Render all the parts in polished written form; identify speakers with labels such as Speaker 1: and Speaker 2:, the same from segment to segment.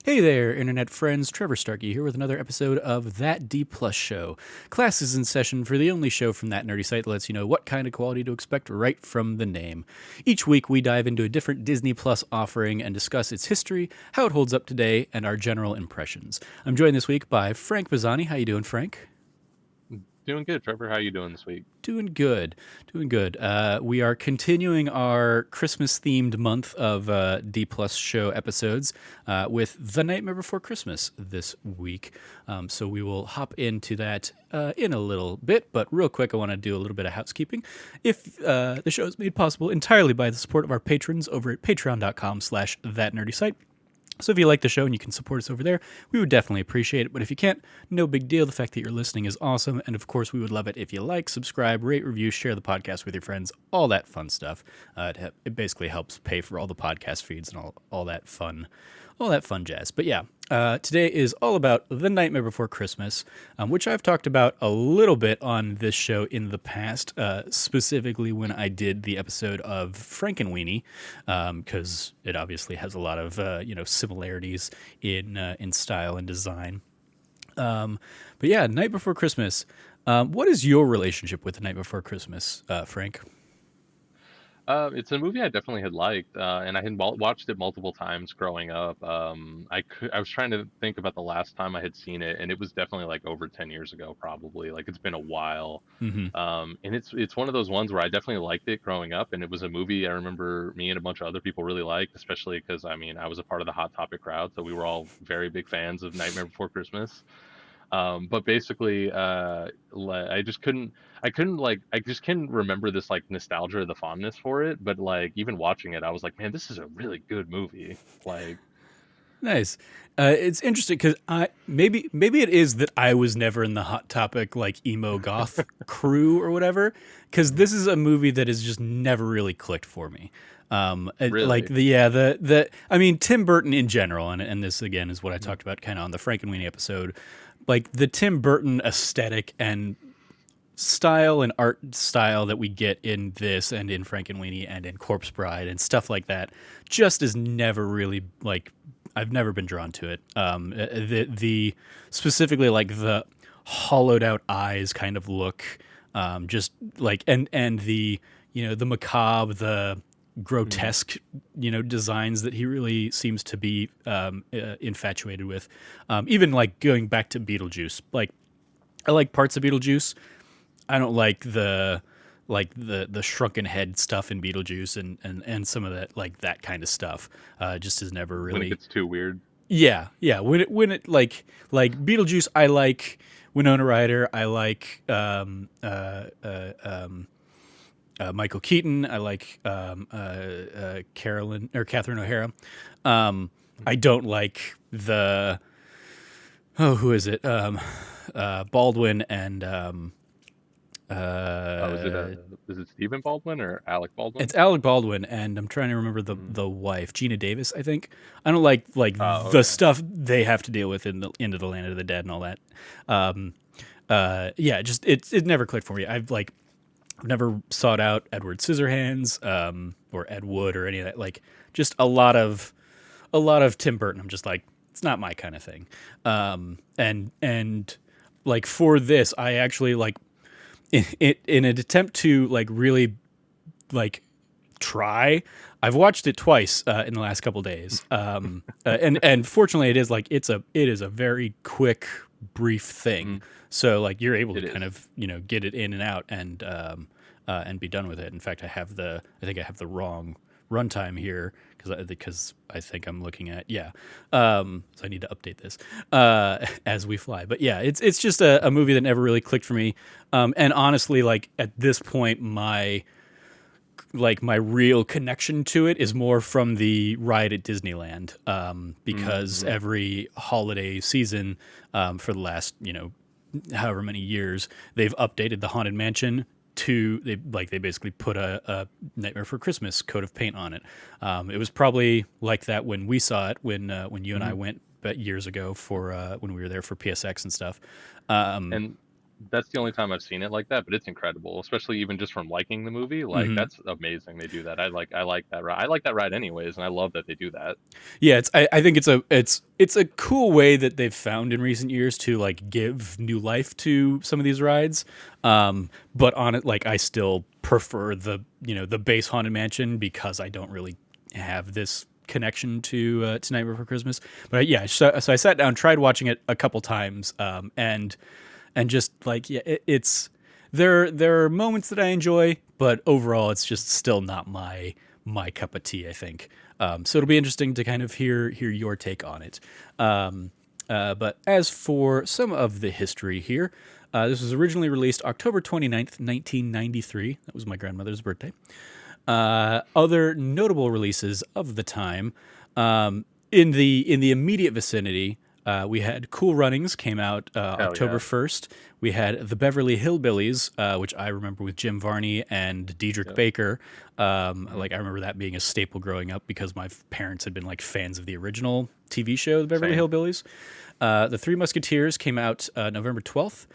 Speaker 1: Hey there, internet friends. Trevor Starkey here with another episode of That D Plus Show. Class is in session for the only show from that nerdy site that lets you know what kind of quality to expect right from the name. Each week we dive into a different Disney Plus offering and discuss its history, how it holds up today, and our general impressions. I'm joined this week by Frank Bazzani. How you doing, Frank?
Speaker 2: Doing good, Trevor. How you doing this week?
Speaker 1: Doing good, doing good. We are continuing our Christmas-themed month of D Plus Show episodes with The Nightmare Before Christmas this week. So we will hop into that in a little bit, but real quick, I want to do a little bit of housekeeping. If the show is made possible entirely by the support of our patrons over at patreon.com/thatnerdysite. So if you like the show and you can support us over there, we would definitely appreciate it. But if you can't, no big deal. The fact that you're listening is awesome. And of course, we would love it if you like, subscribe, rate, review, share the podcast with your friends, all that fun stuff. It basically helps pay for all the podcast feeds and all that fun jazz. But yeah, today is all about The Nightmare Before Christmas, which I've talked about a little bit on this show in the past, specifically when I did the episode of Frankenweenie, because it obviously has a lot of similarities in style and design. But yeah, Night Before Christmas. What is your relationship with The Night Before Christmas, Frank?
Speaker 2: It's a movie I definitely had liked, and I had watched it multiple times growing up. I was trying to think about the last time I had seen it, and it was definitely like over 10 years ago, probably. Like it's been a while.
Speaker 1: Mm-hmm.
Speaker 2: And it's one of those ones where I definitely liked it growing up, and it was a movie I remember me and a bunch of other people really liked, especially because I mean I was a part of the Hot Topic crowd, so we were all very big fans of Nightmare Before Christmas. But basically, I couldn't like, I just couldn't remember this like nostalgia or the fondness for it. But like, even watching it, I was like, man, this is a really good movie. Like,
Speaker 1: Nice. It's interesting because maybe it is that I was never in the Hot Topic like emo goth crew or whatever. Because this is a movie that has just never really clicked for me. Like
Speaker 2: really,
Speaker 1: the I mean Tim Burton in general, and this again is what I talked about kind of on the Frankenweenie episode. Like the Tim Burton aesthetic and style and art style that we get in this and in Frankenweenie and in Corpse Bride and stuff like that just is never really like I've never been drawn to it. The specifically like the hollowed out eyes kind of look, just like and the the macabre, the
Speaker 2: Mhm.
Speaker 1: grotesque designs that he really seems to be infatuated with. Even like going back to Beetlejuice, like I like parts of Beetlejuice. I don't like the shrunken head stuff in Beetlejuice and some of that like that kind of stuff. Just has never
Speaker 2: When it
Speaker 1: really.
Speaker 2: gets too weird.
Speaker 1: Yeah. When it like Beetlejuice, I like Winona Ryder. I like Michael Keaton. I like Carolyn or Catherine O'Hara. I don't like the who is it? Baldwin and
Speaker 2: Oh,
Speaker 1: uh,
Speaker 2: is it Stephen Baldwin or Alec
Speaker 1: it's
Speaker 2: Baldwin?
Speaker 1: Alec Baldwin, and I'm trying to remember
Speaker 2: Mm.
Speaker 1: the wife, Gina Davis, I think. I don't like
Speaker 2: Oh,
Speaker 1: the
Speaker 2: okay.
Speaker 1: stuff they have to deal with in the Into the Land of the Dead and all that. Um, yeah, just it never clicked for me. I've never sought out Edward Scissorhands, or Ed Wood or any of that. Like just a lot of Tim Burton. I'm just like it's not my kind of thing. And like for this, I actually like in an attempt to like really like try. I've watched it twice in the last couple days, and fortunately, it is a very quick, brief thing.
Speaker 2: Mhm.
Speaker 1: So like you're able to
Speaker 2: It
Speaker 1: kind
Speaker 2: is.
Speaker 1: of get it in and out and be done with it. In fact, I think I have the wrong runtime here because I think I'm looking at so I need to update this as we fly. But yeah, it's just a movie that never really clicked for me. And honestly, like at this point, my real connection to it is more from the ride at Disneyland, because
Speaker 2: Mm-hmm.
Speaker 1: every holiday season, for the last however many years, they've updated the Haunted Mansion to they basically put a Nightmare for Christmas coat of paint on it. It was probably like that when we saw it when you and I
Speaker 2: Hmm.
Speaker 1: went but years ago for when we were there for PSX and stuff. Um,
Speaker 2: And That's the only time I've seen it like that, but it's incredible, especially even just from liking the movie. Like
Speaker 1: Hmm.
Speaker 2: that's amazing they do that. I like that ride. I like that ride anyways, and I love that they do that.
Speaker 1: Yeah, I think it's a cool way that they've found in recent years to like give new life to some of these rides. But on it, like I still prefer the the base Haunted Mansion because I don't really have this connection to Night Before Christmas. But yeah, so I sat down, tried watching it a couple times, and just like yeah, it's there are moments that I enjoy, but overall, it's just still not my cup of tea. I think. So it'll be interesting to kind of hear your take on it. But as for some of the history here, this was originally released October 29th, 1993. That was my grandmother's birthday. Other notable releases of the time, in the immediate vicinity, we had Cool Runnings came out
Speaker 2: Hell
Speaker 1: October
Speaker 2: yeah.
Speaker 1: 1st. We had The Beverly Hillbillies, which I remember with Jim Varney and Diedrich
Speaker 2: Yep.
Speaker 1: Baker.
Speaker 2: Hmm.
Speaker 1: Like I remember that being a staple growing up because my parents had been like fans of the original TV show, The Beverly
Speaker 2: Same.
Speaker 1: Hillbillies. The Three Musketeers came out November 12th.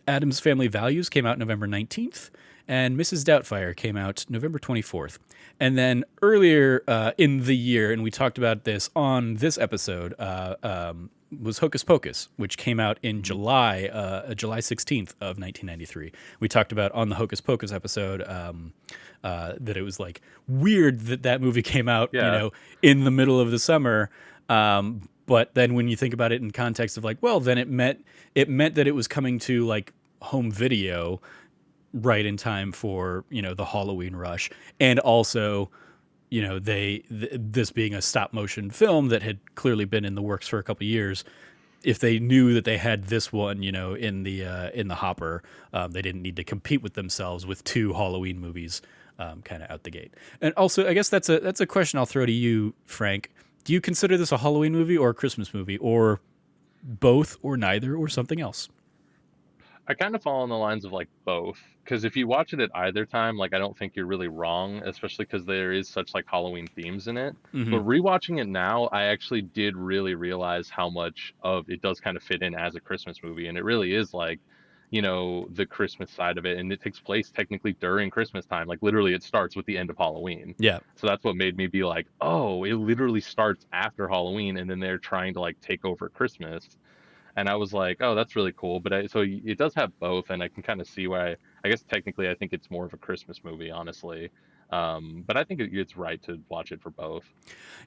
Speaker 1: Adam's Family Values came out November 19th, and Mrs. Doubtfire came out November 24th. And then earlier in the year, and we talked about this on this episode, was Hocus Pocus, which came out in
Speaker 2: Hmm.
Speaker 1: July 16th of 1993. We talked about on the Hocus Pocus episode that it was like weird that that movie came out,
Speaker 2: Yeah.
Speaker 1: in the middle of the summer. But then when you think about it in context of like, well, then it meant that it was coming to like home video right in time for the Halloween rush, and also this being a stop motion film that had clearly been in the works for a couple of years. If they knew that they had this one, in the hopper, they didn't need to compete with themselves with two Halloween movies, kind of out the gate. And also, I guess that's a question I'll throw to you, Frank. Do you consider this a Halloween movie or a Christmas movie, or both, or neither, or something else?
Speaker 2: I kind of fall on the lines of like both, because if you watch it at either time, like I don't think you're really wrong, especially because there is such like Halloween themes in it.
Speaker 1: Hmm.
Speaker 2: But rewatching it now, I actually did really realize how much of it does kind of fit in as a Christmas movie, and it really is like, the Christmas side of it, and it takes place technically during Christmas time. Like literally, it starts with the end of Halloween.
Speaker 1: Yeah.
Speaker 2: So that's what made me be like, oh, it literally starts after Halloween, and then they're trying to like take over Christmas, and I was like, oh, that's really cool. But so it does have both, and I can kind of see why. I guess technically, I think it's more of a Christmas movie, honestly. But I think it's right to watch it for both.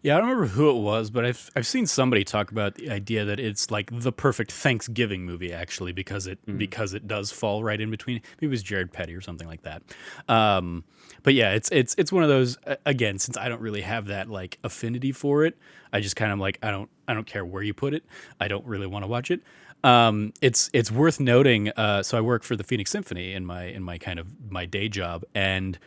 Speaker 1: Yeah, I don't remember who it was, but I've seen somebody talk about the idea that it's like the perfect Thanksgiving movie, actually,
Speaker 2: Mm.
Speaker 1: because it does fall right in between. Maybe it was Jared Petty or something like that. Um, but yeah, it's one of those, again, since I don't really have that like affinity for it, I just kind of like I don't care where you put it. I don't really want to watch it. It's worth noting. So I work for the Phoenix Symphony in my kind of my day job, and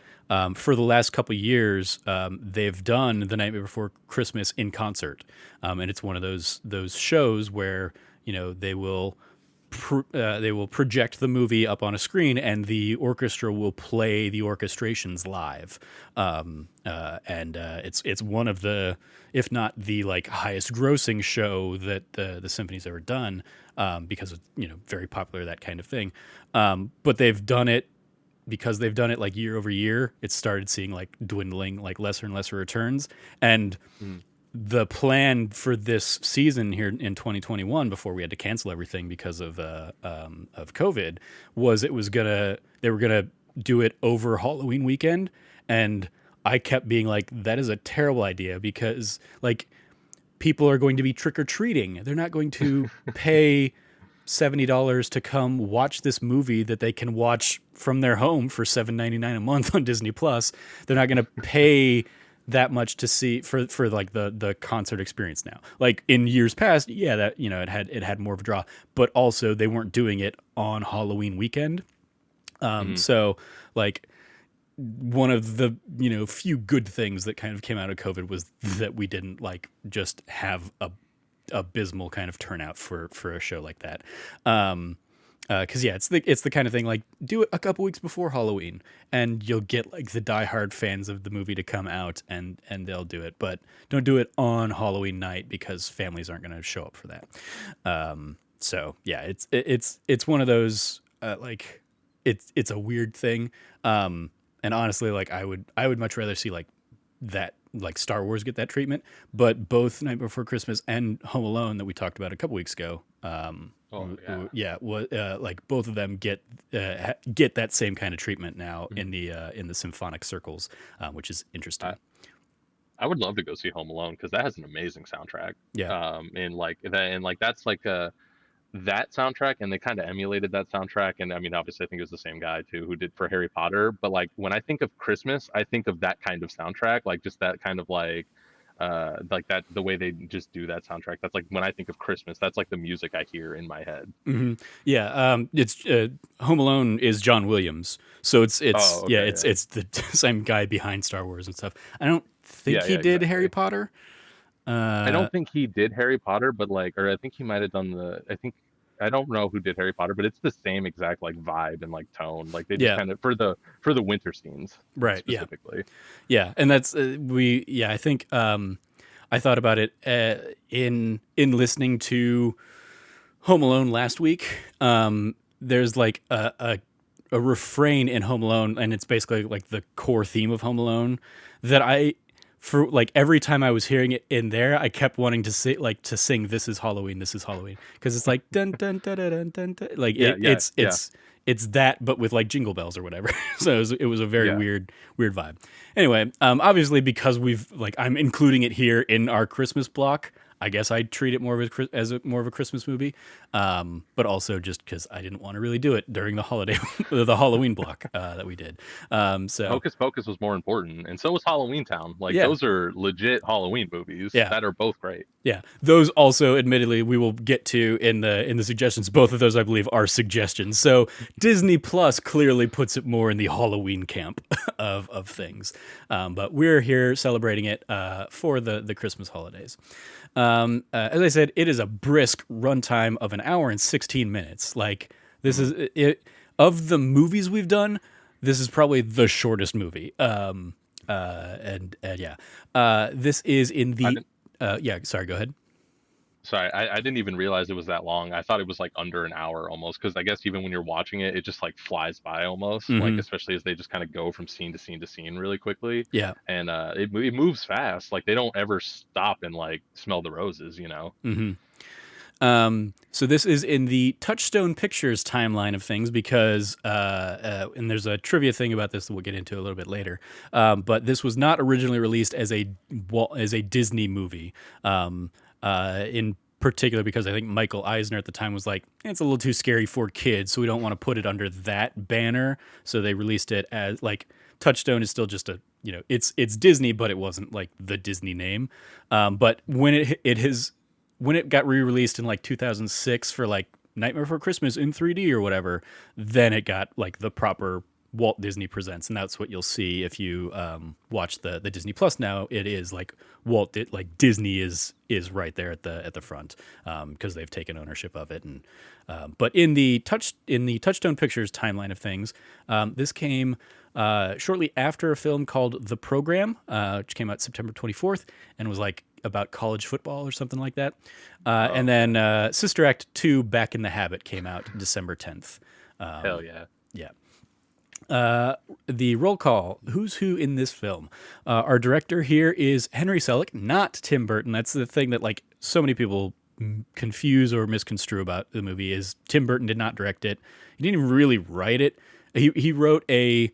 Speaker 1: for the last couple of years, they've done The Night Before Christmas in concert, and it's one of those shows where they will project the movie up on a screen, and the orchestra will play the orchestrations live. And it's one of the, if not the like highest grossing show that the symphony's ever done, because of very popular, that kind of thing. But they've done it because they've done it like year over year. It started seeing like dwindling, like lesser and lesser returns, and
Speaker 2: Mm.
Speaker 1: the plan for this season here in 2021, before we had to cancel everything because of COVID, was they were gonna do it over Halloween weekend, and I kept being like, that is a terrible idea because like people are going to be trick or treating. They're not going to pay $70 to come watch this movie that they can watch from their home for $7.99 a month on Disney Plus. They're not going to pay that much to see for like the concert experience now. Like in years past, yeah, that it had more of a draw, but also they weren't doing it on Halloween weekend.
Speaker 2: Hmm.
Speaker 1: So like one of the few good things that kind of came out of COVID was that we didn't like just have a abysmal kind of turnout for a show like that. Because yeah, it's the kind of thing like do it a couple weeks before Halloween, and you'll get like the diehard fans of the movie to come out and they'll do it, but don't do it on Halloween night because families aren't going to show up for that. So yeah, it's one of those like it's a weird thing. And honestly, like I would much rather see like that like Star Wars get that treatment, but both Night Before Christmas and Home Alone that we talked about a couple weeks ago,
Speaker 2: Oh yeah.
Speaker 1: yeah, like both of them get that same kind of treatment now
Speaker 2: Mhm.
Speaker 1: in the symphonic circles, which is interesting.
Speaker 2: I, I would love to go see Home Alone because that has an amazing soundtrack.
Speaker 1: Yeah.
Speaker 2: And like that, and like that's like that soundtrack, and they kind of emulated that soundtrack. And I mean, obviously, I think it was the same guy too who did for Harry Potter. But like when I think of Christmas, I think of that kind of soundtrack, like just that kind of like that the way they just do that soundtrack. That's like when I think of Christmas, that's like the music I hear in my head.
Speaker 1: hmm Yeah, it's Home Alone is John Williams, so it's
Speaker 2: Oh,
Speaker 1: yeah,
Speaker 2: okay, yeah,
Speaker 1: it's the same guy behind Star Wars and stuff. I don't think
Speaker 2: yeah,
Speaker 1: he
Speaker 2: yeah,
Speaker 1: did Harry
Speaker 2: exactly.
Speaker 1: Potter.
Speaker 2: I
Speaker 1: Uh,
Speaker 2: don't think he did Harry Potter, but like, or I think he might have done the. I think I don't know who did Harry Potter, but it's the same exact like vibe and like tone. Like they just
Speaker 1: yeah,
Speaker 2: kind of for the winter scenes
Speaker 1: right, yeah,
Speaker 2: specifically.
Speaker 1: yeah, and that's we yeah. I think I thought about it in listening to Home Alone last week. There's like a refrain in Home Alone, and it's basically like the core theme of Home Alone that I for like every time I was hearing it in there, I kept wanting to sing "This is Halloween, this is Halloween" because it's like dun dun dun dun dun dun, dun. Like
Speaker 2: Yeah, yeah, yeah,
Speaker 1: it's that, but with like jingle bells or whatever. So it was a very
Speaker 2: yeah.
Speaker 1: weird vibe. Anyway, obviously because we've like I'm including it here in our Christmas block. I guess I'd treat it more of more of a Christmas movie, but also just because I didn't want to really do it during the holiday, the Halloween block that we did. So
Speaker 2: Hocus Pocus was more important, and so was Halloween Town. Like
Speaker 1: yeah,
Speaker 2: those are legit Halloween movies
Speaker 1: yeah,
Speaker 2: that are both great.
Speaker 1: yeah. Those also, admittedly, we will get to in the suggestions. Both of those, I believe, are suggestions. So Disney Plus clearly puts it more in the Halloween camp of things, but we're here celebrating it for the Christmas holidays. As I said, it is a brisk runtime of an hour and 16 minutes. Like this
Speaker 2: Mhm.
Speaker 1: is it of the movies we've done. This is probably the shortest movie. And yeah, this is in
Speaker 2: I
Speaker 1: the
Speaker 2: didn't.
Speaker 1: yeah. Sorry, go ahead.
Speaker 2: Sorry, I didn't even realize it was that long. I thought it was like under an hour almost, because I guess even when you're watching it, it just like flies by almost. Like
Speaker 1: Hmm.
Speaker 2: especially as they just kind of go from scene to scene to scene really quickly,
Speaker 1: Yeah.
Speaker 2: and it moves fast. Like they don't ever stop and like smell the roses, you know.
Speaker 1: Hmm. So this is in the Touchstone Pictures timeline of things because, and there's a trivia thing about this that we'll get into a little bit later. But this was not originally released as a Disney movie. In particular, because I think Michael Eisner at the time was like, it's a little too scary for kids, so we don't want to put it under that banner. So they released it as like Touchstone is still just a it's Disney, but it wasn't like the Disney name. But when it got re-released in like 2006 for like Nightmare Before Christmas in 3D or whatever, then it got like the proper Walt Disney Presents, and that's what you'll see if you watch the Disney Plus now. It is like like Disney is right there at the front because they've taken ownership of it. And but in the Touchstone Pictures timeline of things, this came shortly after a film called The Program, which came out September 24th and was like about college football or something like that. And
Speaker 2: Oh,
Speaker 1: then Sister Act 2 Back in the Habit came out December 10th.
Speaker 2: hell yeah.
Speaker 1: Yeah. The roll call. Who's who in this film? Our director here is Henry Selick, not Tim Burton. That's the thing that like so many people confuse or misconstrue about the movie is Tim Burton did not direct it. He didn't even really write it. He wrote a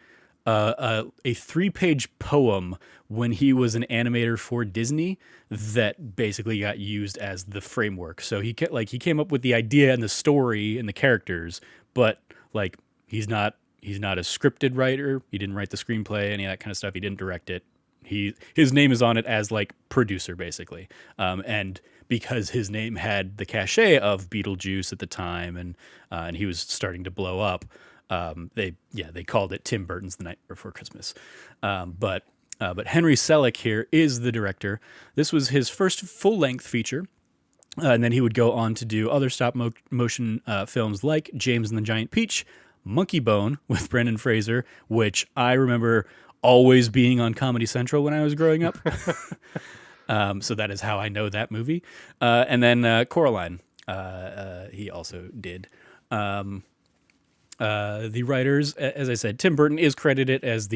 Speaker 1: 3-page poem when he was an animator for Disney that basically got used as the framework. So he came up with the idea and the story and the characters, but like he's not a scripted writer. He didn't write the screenplay, any of that kind of stuff. He didn't direct it. His name is on it as like producer basically, and because his name had the cachet of Beetlejuice at the time, and he was starting to blow up, they called it Tim Burton's The Night Before Christmas. But Henry Selick here is the director. This was his first full length feature. And then he would go on to do other motion films like James and the Giant Peach, Monkey Bone with Brendan Fraser, which I remember always being on Comedy Central when I was growing up. So that is how I know that movie. And then Coraline. he also did. The writers, as I said, Tim Burton is credited as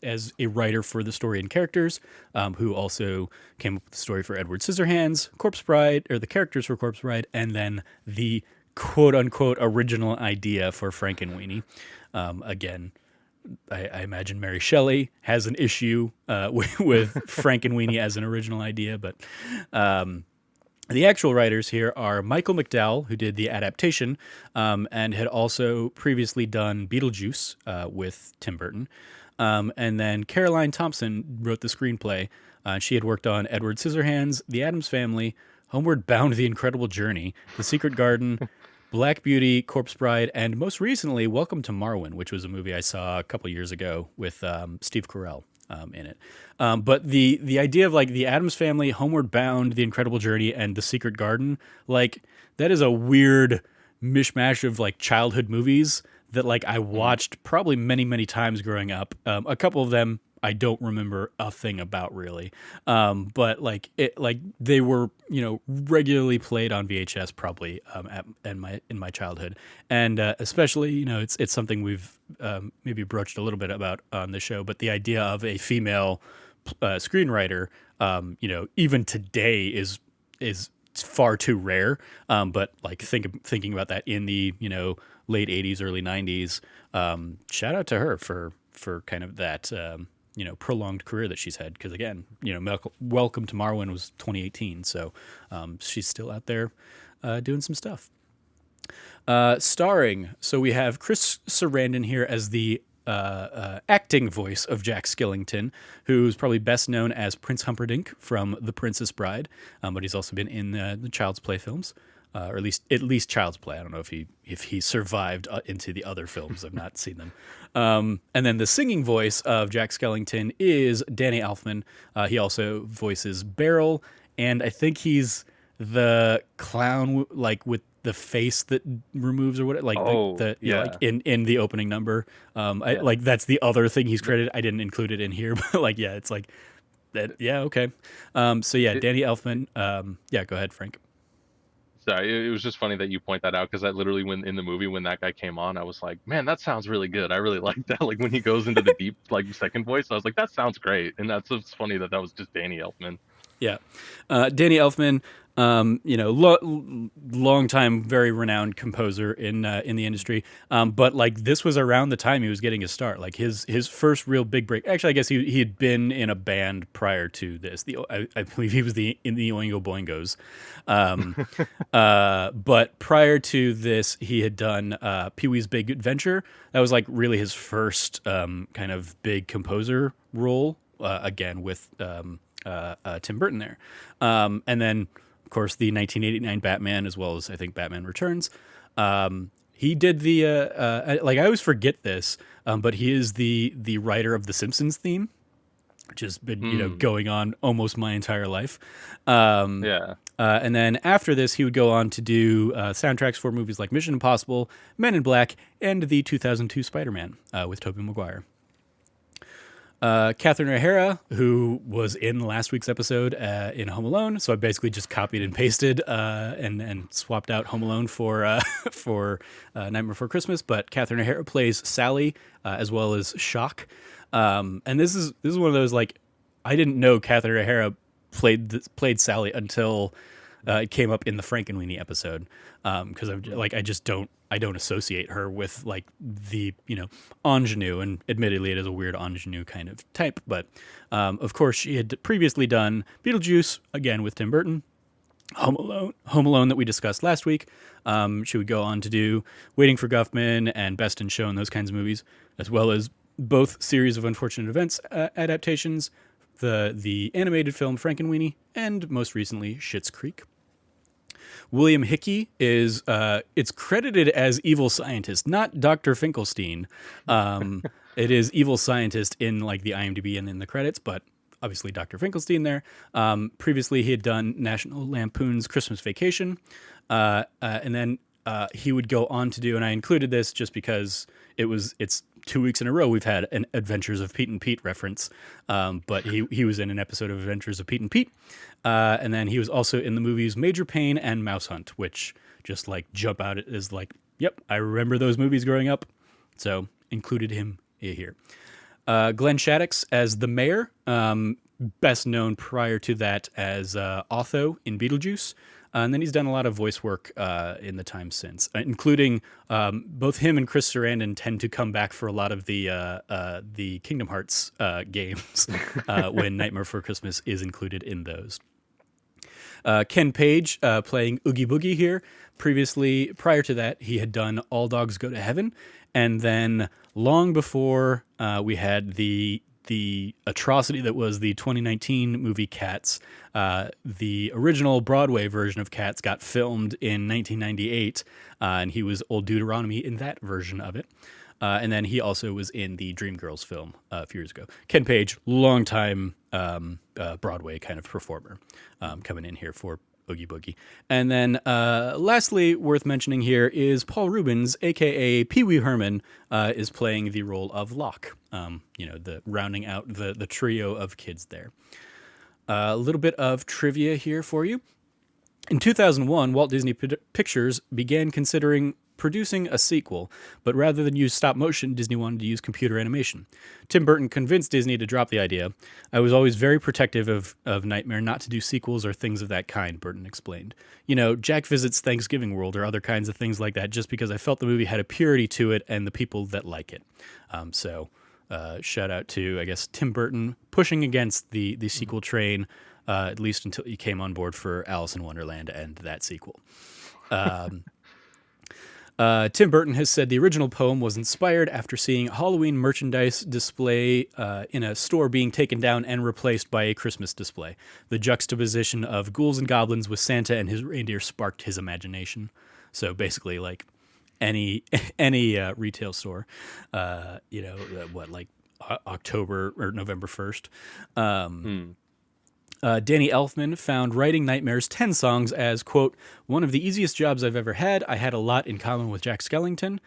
Speaker 1: as a writer for the story and characters, who also came up with the story for Edward Scissorhands, Corpse Bride, or the characters for Corpse Bride, and then the quote unquote original idea for Frankenweenie. Again, I imagine Mary Shelley has an issue with Frankenweenie as an original idea, but the actual writers here are Michael McDowell, who did the adaptation and had also previously done Beetlejuice with Tim Burton. And then Caroline Thompson wrote the screenplay. She had worked on Edward Scissorhands, The Addams Family, Homeward Bound: The Incredible Journey, The Secret Garden, Black Beauty, Corpse Bride, and most recently, Welcome to Marwen, which was a movie I saw a couple years ago with Steve Carell in it. But the idea of like The Addams Family, Homeward Bound, The Incredible Journey, and The Secret Garden, like that is a weird mishmash of like childhood movies that like I watched probably many, many times growing up. A couple of them I don't remember a thing about really. But like they were, regularly played on VHS probably in my childhood. And especially, it's something we've maybe broached a little bit about on the show, but the idea of a female screenwriter, even today is far too rare. But like thinking about that in the, late 80s, early 90s, shout out to her for kind of that, prolonged career that she's had. Because again, Welcome to Marwen was 2018, so she's still out there doing some stuff. Starring, so we have Chris Sarandon here as the acting voice of Jack Skellington, who's probably best known as Prince Humperdinck from The Princess Bride, but he's also been in the Child's Play films. Or at least Child's Play. I don't know if he survived into the other films. I've not seen them. And then the singing voice of Jack Skellington is Danny Elfman. He also voices Beryl, and I think he's the clown like with the face that removes or what, like like in the opening number. Like that's the other thing he's credited. I didn't include it in here, but like it's like that. Yeah, okay. Danny Elfman. Go ahead, Frank.
Speaker 2: Sorry, it was just funny that you point that out because I literally, when in the movie when that guy came on, I was like, man, that sounds really good. I really like that. Like when he goes into the deep like second voice, I was like, that sounds great. And that's what's funny that was just Danny Elfman.
Speaker 1: Yeah, Danny Elfman, long time, very renowned composer in the industry. But like this was around the time he was getting his start. Like his first real big break. Actually, I guess he had been in a band prior to this. I believe he was in the Oingo Boingos. But prior to this, he had done Pee-wee's Big Adventure. That was like really his first kind of big composer role. Again with Tim Burton there, and then of course the 1989 Batman, as well as I think Batman Returns. He did the I always forget this, but he is the writer of the Simpsons theme, which has been going on almost my entire life. And then after this, he would go on to do soundtracks for movies like Mission Impossible, Men in Black, and the 2002 Spider-Man with Tobey Maguire. Catherine O'Hara, who was in last week's episode in Home Alone, so I basically just copied and pasted and swapped out Home Alone for Nightmare Before Christmas. But Catherine O'Hara plays Sally as well as Shock, and this is one of those like I didn't know Catherine O'Hara played Sally until it came up in the Frankenweenie episode because I don't associate her with like the ingenue, and admittedly it is a weird ingenue kind of type, but of course she had previously done Beetlejuice again with Tim Burton, Home Alone that we discussed last week. She would go on to do Waiting for Guffman and Best in Show and those kinds of movies, as well as both Series of Unfortunate Events adaptations, the animated film Frankenweenie, and most recently Schitt's Creek. William Hickey is it's credited as evil scientist, not Dr. Finkelstein. It is evil scientist in like the IMDb and in the credits, but obviously Dr. Finkelstein there. Previously, he had done National Lampoon's Christmas Vacation, and then he would go on to do, and I included this just because it's 2 weeks in a row we've had an Adventures of Pete and Pete reference, but he was in an episode of Adventures of Pete and Pete, and then he was also in the movies Major Payne and Mouse Hunt, which just like jump out as like, yep, I remember those movies growing up, so included him here. Glenn Shaddix as the mayor, best known prior to that as Otho in Beetlejuice. And then he's done a lot of voice work in the time since, including both him and Chris Sarandon tend to come back for a lot of the Kingdom Hearts games when Nightmare Before Christmas is included in those. Ken Page playing Oogie Boogie here. Prior to that, he had done All Dogs Go to Heaven, and then long before we had the atrocity that was the 2019 movie Cats, the original Broadway version of Cats got filmed in 1998, and he was Old Deuteronomy in that version of it. And then he also was in the Dreamgirls film a few years ago. Ken Page, longtime Broadway kind of performer, coming in here for Oogie Boogie. And then lastly, worth mentioning here is Paul Rubens, a.k.a. Pee Wee Herman, is playing the role of Locke, the rounding out the trio of kids there. A little bit of trivia here for you. In 2001, Walt Disney Pictures began considering producing a sequel, but rather than use stop motion, Disney wanted to use computer animation. Tim Burton convinced Disney to drop the idea. I was always very protective of Nightmare not to do sequels or things of that kind, Burton explained. Jack Visits Thanksgiving World or other kinds of things like that, just because I felt the movie had a purity to it and the people that like it. Shout out to, I guess, Tim Burton pushing against the sequel train, at least until he came on board for Alice in Wonderland and that sequel. Tim Burton has said the original poem was inspired after seeing Halloween merchandise display in a store being taken down and replaced by a Christmas display. The juxtaposition of ghouls and goblins with Santa and his reindeer sparked his imagination. So basically, like any retail store, October or November 1st. Danny Elfman found writing Nightmare's 10 songs as, quote, one of the easiest jobs I've ever had. I had a lot in common with Jack Skellington,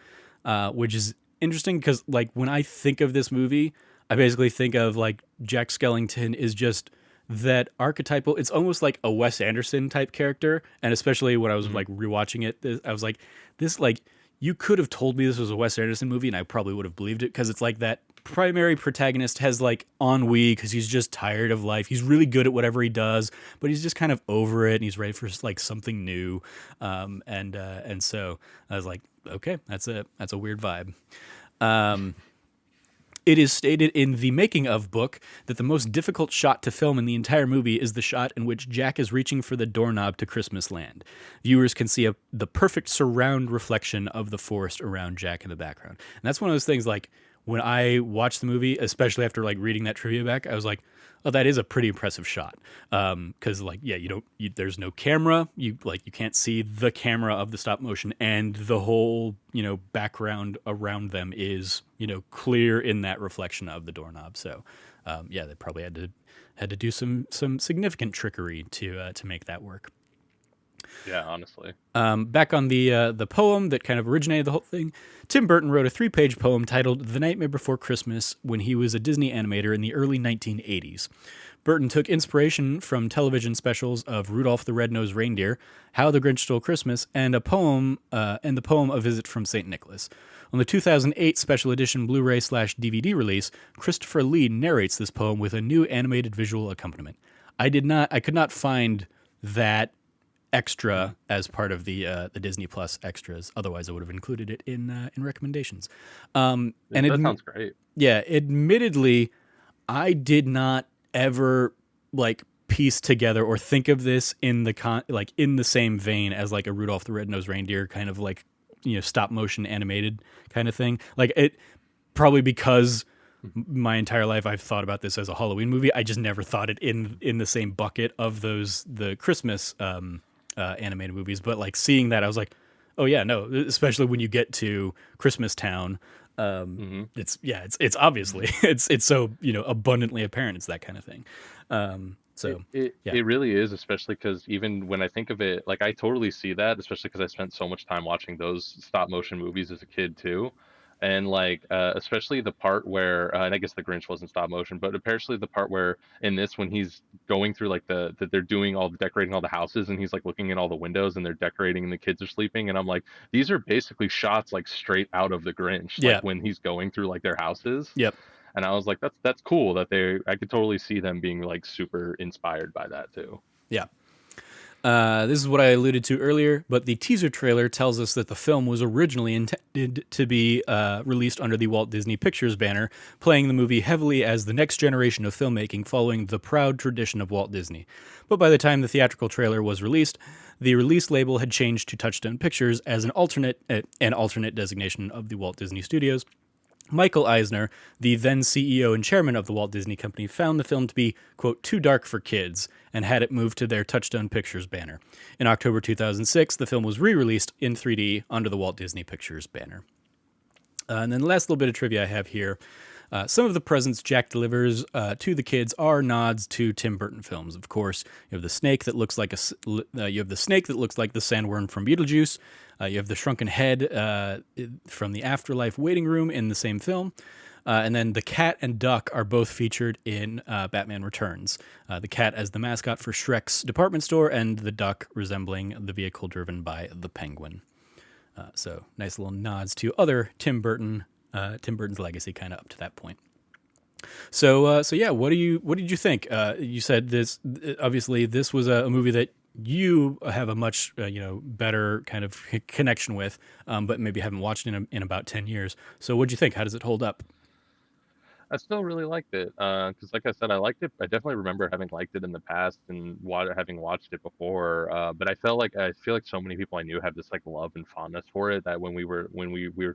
Speaker 1: which is interesting because, like, when I think of this movie, I basically think of, like, Jack Skellington is just that archetypal. It's almost like a Wes Anderson type character. And especially when I was, like, rewatching it, I was like, this, like, you could have told me this was a Wes Anderson movie and I probably would have believed it because it's like that primary protagonist has like ennui because he's just tired of life. He's really good at whatever he does, but he's just kind of over it and he's ready for like something new. And so I was like, okay, that's a weird vibe. It is stated in the making of book that the most difficult shot to film in the entire movie is the shot in which Jack is reaching for the doorknob to Christmas Land. Viewers can see the perfect surround reflection of the forest around Jack in the background. And that's one of those things, like, when I watched the movie, especially after like reading that trivia back, I was like, oh, that is a pretty impressive shot. Because like, yeah, there's no camera. You can't see the camera of the stop motion, and the whole, background around them is, clear in that reflection of the doorknob. So, yeah, they probably had to do some significant trickery to make that work.
Speaker 2: Yeah, honestly.
Speaker 1: Back on the poem that kind of originated the whole thing, Tim Burton wrote a 3-page poem titled The Nightmare Before Christmas when he was a Disney animator in the early 1980s. Burton took inspiration from television specials of Rudolph the Red-Nosed Reindeer, How the Grinch Stole Christmas, and the poem A Visit from St. Nicholas. On the 2008 special edition Blu-ray/DVD release, Christopher Lee narrates this poem with a new animated visual accompaniment. I could not find that extra as part of the Disney Plus extras. Otherwise, I would have included it in recommendations. And
Speaker 2: that sounds great.
Speaker 1: Yeah, admittedly, I did not ever like piece together or think of this in the in the same vein as like a Rudolph the Red-Nosed Reindeer kind of like stop motion animated kind of thing. Like it probably because my entire life I've thought about this as a Halloween movie. I just never thought it in the same bucket of the Christmas animated movies, but like seeing that, I was like, oh yeah, no, especially when you get to Christmas Town, it's obviously it's so abundantly apparent it's that kind of thing.
Speaker 2: It really is, especially because even when I think of it, like I totally see that, especially because I spent so much time watching those stop motion movies as a kid too. And like especially the part where and I guess the Grinch wasn't stop motion, but especially the part where in this when he's going through like the they're doing all the decorating all the houses and he's like looking in all the windows and they're decorating and the kids are sleeping and I'm like these are basically shots like straight out of the Grinch like
Speaker 1: Yeah.
Speaker 2: when he's going through like their houses.
Speaker 1: Yep.
Speaker 2: And I was like that's cool that they I could totally see them being like super inspired by that too.
Speaker 1: Yeah. This is what I alluded to earlier, but the teaser trailer tells us that the film was originally intended to be released under the Walt Disney Pictures banner, playing the movie heavily as the next generation of filmmaking following the proud tradition of Walt Disney. But by the time the theatrical trailer was released, the release label had changed to Touchstone Pictures as an alternate designation of the Walt Disney Studios. Michael Eisner, the then CEO and chairman of the Walt Disney Company, found the film to be, quote, too dark for kids and had it moved to their Touchstone Pictures banner. In October 2006, the film was re-released in 3D under the Walt Disney Pictures banner. And then the last little bit of trivia I have here. Some of the presents Jack delivers to the kids are nods to Tim Burton films. Of course, you have the snake that looks like the sandworm from Beetlejuice. You have the shrunken head from the Afterlife waiting room in the same film. And then the cat and duck are both featured in Batman Returns. The cat as the mascot for Shrek's department store, and the duck resembling the vehicle driven by the Penguin. So nice little nods to other Tim Burton's legacy, kind of up to that point. So yeah, what did you think? You said this. Obviously, this was a movie that you have a much better kind of connection with, but maybe haven't watched in about 10 years. So what did you think? How does it hold up?
Speaker 2: I still really liked it because, like I said, I liked it. I definitely remember having liked it in the past and having watched it before. But I feel like so many people I knew have this like love and fondness for it that when we were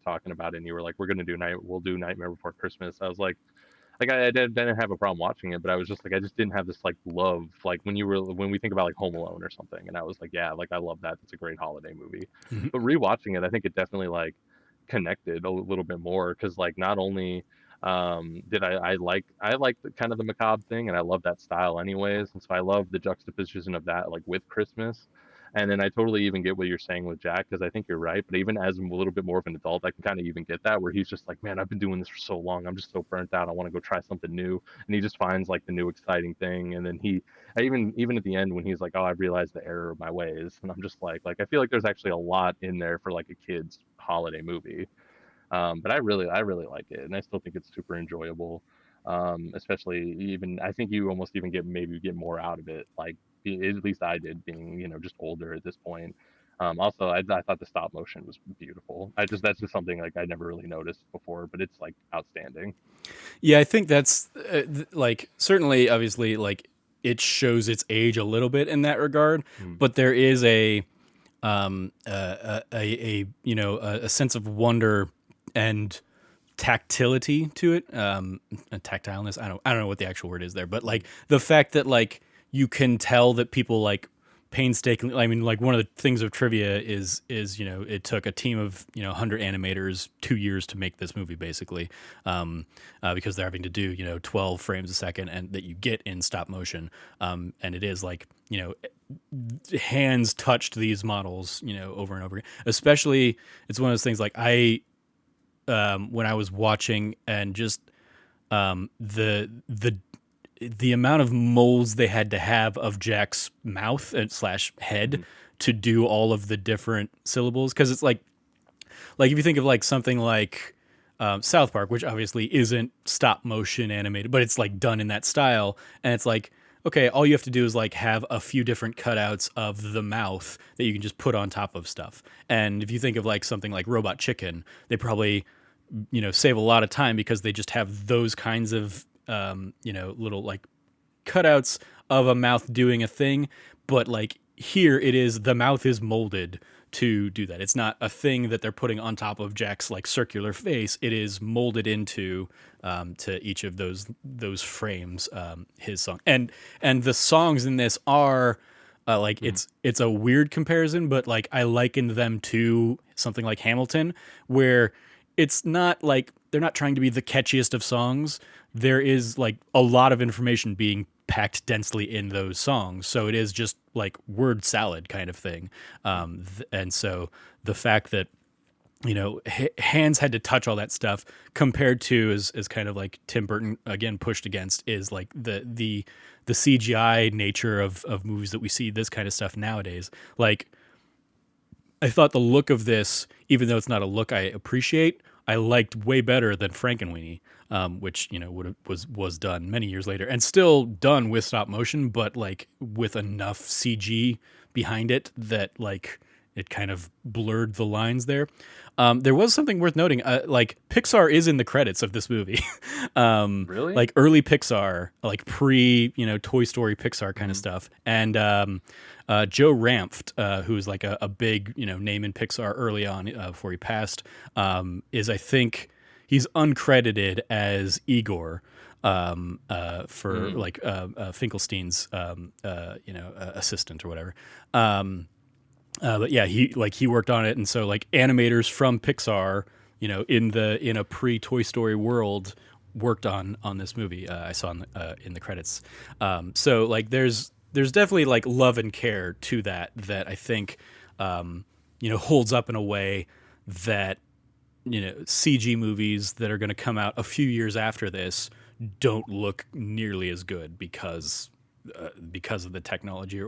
Speaker 2: talking about it, and you were like, "We're gonna do we'll do Nightmare Before Christmas." I was like didn't have a problem watching it, but I was just like I just didn't have this like love like when we think about like Home Alone or something, and I was like, yeah, like I love that. It's a great holiday movie.
Speaker 1: Mm-hmm.
Speaker 2: But rewatching it, I think it definitely like connected a little bit more because like not only did I like the kind of the macabre thing and I love that style anyways, and so I love the juxtaposition of that like with Christmas. And then I totally even get what you're saying with Jack because I think you're right, but even as a little bit more of an adult I can kind of even get that where he's just like, man, I've been doing this for so long, I'm just so burnt out, I want to go try something new. And he just finds like the new exciting thing, and then even at the end when he's like, oh, I've realized the error of my ways, and I'm just like I feel like there's actually a lot in there for like a kid's holiday movie. But I really like it, and I still think it's super enjoyable. Especially even I think you almost even get more out of it. Like at least I did, being just older at this point. Also, I thought the stop motion was beautiful. That's just something like I never really noticed before, but it's like outstanding.
Speaker 1: Yeah, I think that's like certainly, obviously, like it shows its age a little bit in that regard,
Speaker 2: Mm.
Speaker 1: but there is a sense of wonder and tactility to it, tactileness. I don't know what the actual word is there, but like the fact that like you can tell that people like painstakingly. I mean, like one of the things of trivia is it took a team of 100 animators 2 years to make this movie basically, because they're having to do 12 frames a second and that you get in stop motion, and it is like hands touched these models over and over again. Especially, it's one of those things like when I was watching and just the amount of molds they had to have of Jack's mouth and slash head to do all of the different syllables, because it's like if you think of like something like South Park, which obviously isn't stop motion animated, but it's like done in that style, and it's like, okay, all you have to do is like have a few different cutouts of the mouth that you can just put on top of stuff. And if you think of like something like Robot Chicken, they probably save a lot of time because they just have those kinds of little like cutouts of a mouth doing a thing. But like here it is, the mouth is molded to do that. It's not a thing that they're putting on top of Jack's like circular face. It is molded into to each of those frames, his song. And the songs in this are it's a weird comparison, but like I likened them to something like Hamilton, where it's not like they're not trying to be the catchiest of songs. There is like a lot of information being packed densely in those songs, so it is just like word salad kind of thing. And so the fact that hands had to touch all that stuff compared to as kind of like Tim Burton again pushed against is like the CGI nature of movies that we see this kind of stuff nowadays. Like I thought the look of this, even though it's not a look I appreciate, I liked way better than Frankenweenie, which was done many years later and still done with stop motion, but like with enough CG behind it that like it kind of blurred the lines there. There was something worth noting, like Pixar is in the credits of this movie,
Speaker 2: Really?
Speaker 1: like early Pixar, like pre Toy Story Pixar kind of
Speaker 2: Mhm.
Speaker 1: stuff, and Joe Ranft, who's like a big name in Pixar early on before he passed, is I think he's uncredited as Igor for
Speaker 2: Mm.
Speaker 1: like Finkelstein's assistant or whatever. But yeah, he worked on it, and so like animators from Pixar, in a pre Toy Story world, worked on this movie. I saw in the credits. So like there's definitely like love and care to that I think holds up in a way that CG movies that are going to come out a few years after this don't look nearly as good because of the technology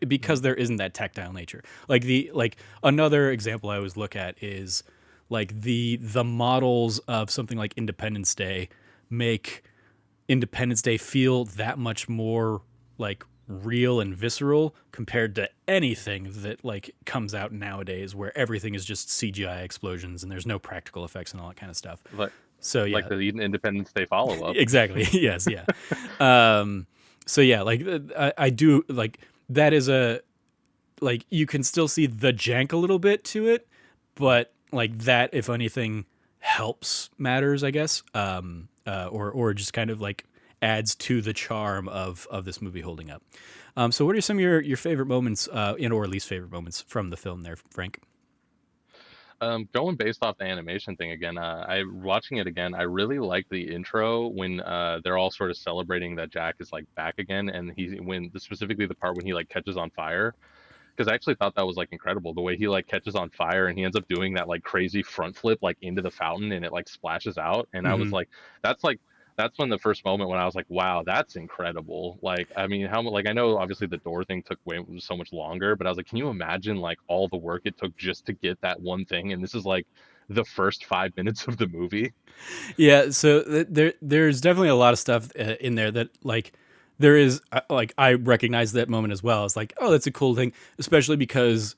Speaker 1: because there isn't that tactile nature. Like another example I always look at is like the models of something like Independence Day make Independence Day feel that much more like real and visceral compared to anything that like comes out nowadays where everything is just CGI explosions and there's no practical effects and all that kind of stuff.
Speaker 2: Like
Speaker 1: So
Speaker 2: like
Speaker 1: yeah,
Speaker 2: the Independence Day follow up.
Speaker 1: exactly. Yes, yeah. Um, so yeah, like I do like that is a like you can still see the jank a little bit to it, but like that, if anything, helps matters, I guess, or just kind of like adds to the charm of this movie holding up. So, what are some of your favorite moments, or least favorite moments from the film, there, Frank?
Speaker 2: Going based off the animation thing again, I watching it again. I really like the intro when they're all sort of celebrating that Jack is like back again, and specifically the part when he like catches on fire, because I actually thought that was like incredible the way he like catches on fire and he ends up doing that like crazy front flip like into the fountain and it like splashes out, and I was
Speaker 1: Hmm.
Speaker 2: like that's when the first moment when I was like, wow, that's incredible. Like, I mean, like I know obviously the door thing took way so much longer, but I was like, can you imagine like all the work it took just to get that one thing? And this is like the first 5 minutes of the movie.
Speaker 1: Yeah, so there's definitely a lot of stuff in there that like there is like I recognize that moment as well. It's like, oh, that's a cool thing, especially because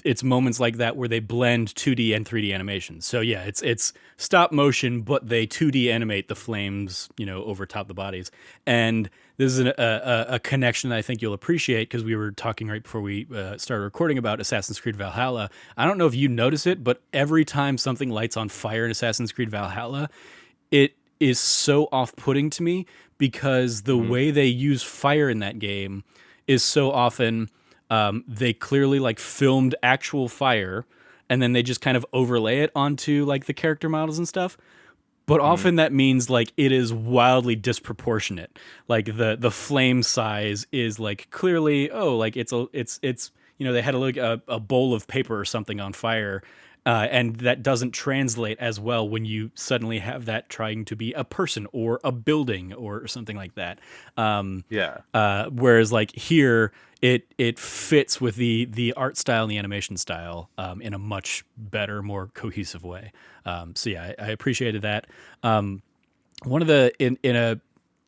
Speaker 1: it's moments like that where they blend 2D and 3D animation. So yeah, it's stop motion, but they 2D animate the flames, over top the bodies. And this is a connection that I think you'll appreciate because we were talking right before we started recording about Assassin's Creed Valhalla. I don't know if you notice it, but every time something lights on fire in Assassin's Creed Valhalla, it is so off-putting to me because the
Speaker 2: Hmm.
Speaker 1: way they use fire in that game is so often they clearly like filmed actual fire and then they just kind of overlay it onto like the character models and stuff, but
Speaker 2: Hmm.
Speaker 1: often that means like it is wildly disproportionate. Like the flame size is like clearly, oh, like it's they had a bowl of paper or something on fire, and that doesn't translate as well when you suddenly have that trying to be a person or a building or something like that.
Speaker 2: Yeah.
Speaker 1: Whereas like here, it fits with the art style and the animation style in a much better, more cohesive way. So yeah, I appreciated that. One of the in a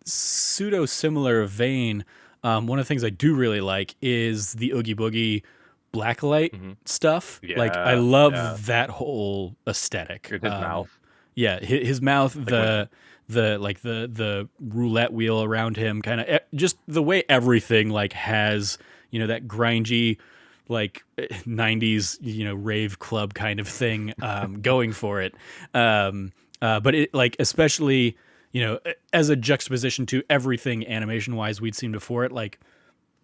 Speaker 1: pseudo similar vein, one of the things I do really like is the Oogie Boogie blacklight
Speaker 2: Hmm.
Speaker 1: stuff. Like I
Speaker 2: Yeah. Yeah.
Speaker 1: love that whole aesthetic.
Speaker 2: In his mouth,
Speaker 1: Yeah, his mouth,
Speaker 2: like when.
Speaker 1: the roulette wheel around him, kind of just the way everything like has that grindy like 90s rave club kind of thing going for it. But it like especially as a juxtaposition to everything animation wise we'd seen before it, like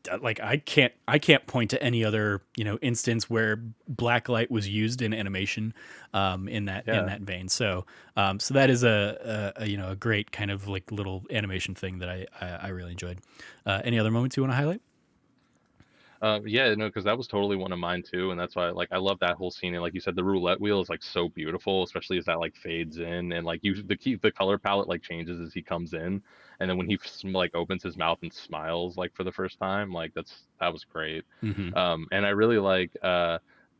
Speaker 1: I can't point to any other instance where blacklight was used in animation in
Speaker 2: Yeah.
Speaker 1: that vein. So that is a great kind of like little animation thing that I really enjoyed. Any other moments you want to highlight?
Speaker 2: Yeah, no, because that was totally one of mine too, and that's why like I love that whole scene. And like you said, the roulette wheel is like so beautiful, especially as that like fades in, and like you the color palette like changes as he comes in, and then when he like opens his mouth and smiles like for the first time, like that was great.
Speaker 1: Hmm.
Speaker 2: And I really like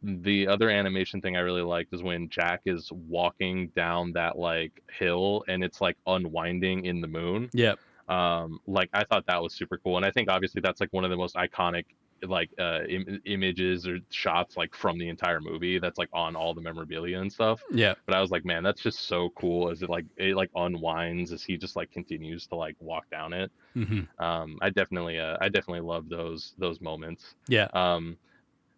Speaker 2: the other animation thing I really liked is when Jack is walking down that like hill and it's like unwinding in the moon.
Speaker 1: Yep.
Speaker 2: Like I thought that was super cool, and I think obviously that's like one of the most iconic like images or shots like from the entire movie that's like on all the memorabilia and stuff.
Speaker 1: Yep.
Speaker 2: But I was like, man, that's just so cool as it like unwinds as he just like continues to like walk down it.
Speaker 1: Hmm.
Speaker 2: I definitely love those moments.
Speaker 1: Yeah.
Speaker 2: um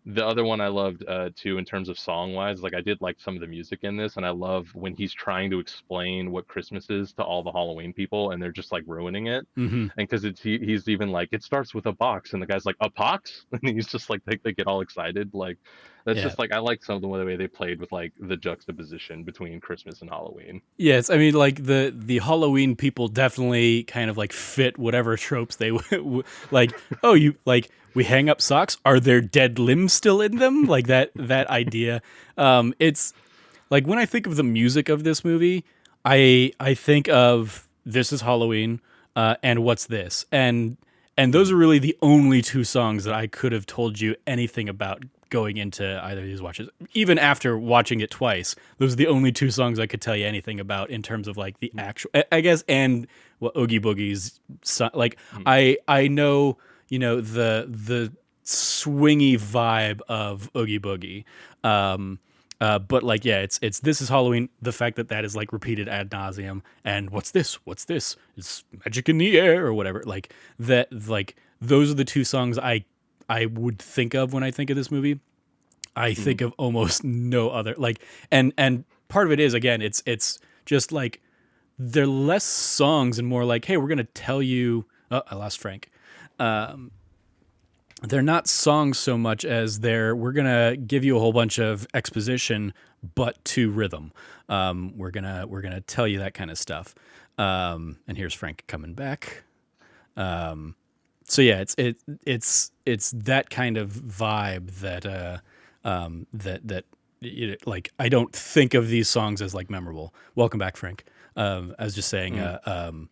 Speaker 2: the other one I loved too, in terms of song wise, like I did like some of the music in this, and I love when he's trying to explain what Christmas is to all the Halloween people, and they're just like ruining it.
Speaker 1: Hmm.
Speaker 2: And because he's even like, it starts with a box, and the guy's like, a pox, and he's just like they get all excited. Like that's
Speaker 1: Yeah.
Speaker 2: just like I like some of the way they played with like the juxtaposition between Christmas and Halloween.
Speaker 1: Yes, I mean, like the Halloween people definitely kind of like fit whatever tropes they like. Oh, you like we hang up socks. Are there dead limbs still in them? Like that idea. It's like when I think of the music of this movie, I think of This Is Halloween, and What's This, and those are really the only two songs that I could have told you anything about going into either of these watches. Even after watching it twice, those are the only two songs I could tell you anything about in terms of like the actual, I guess, and what Oogie Boogie's like.
Speaker 2: Mm.
Speaker 1: I know, the swingy vibe of Oogie Boogie. But like, yeah, it's This Is Halloween. The fact that that is like repeated ad nauseum, and what's this? What's this? It's magic in the air or whatever. Like that. Like those are the two songs I would think of when I think of this movie. I think
Speaker 2: Mm.
Speaker 1: of almost no other. Like, and part of it is again, it's just like they're less songs and more like, hey, we're gonna tell you. Oh, I lost Frank. They're not songs so much as we're gonna give you a whole bunch of exposition but to rhythm. We're gonna tell you that kind of stuff. And here's Frank coming back. So yeah, it's that kind of vibe that like I don't think of these songs as like memorable. Welcome back, Frank. I was just saying,
Speaker 2: Mm.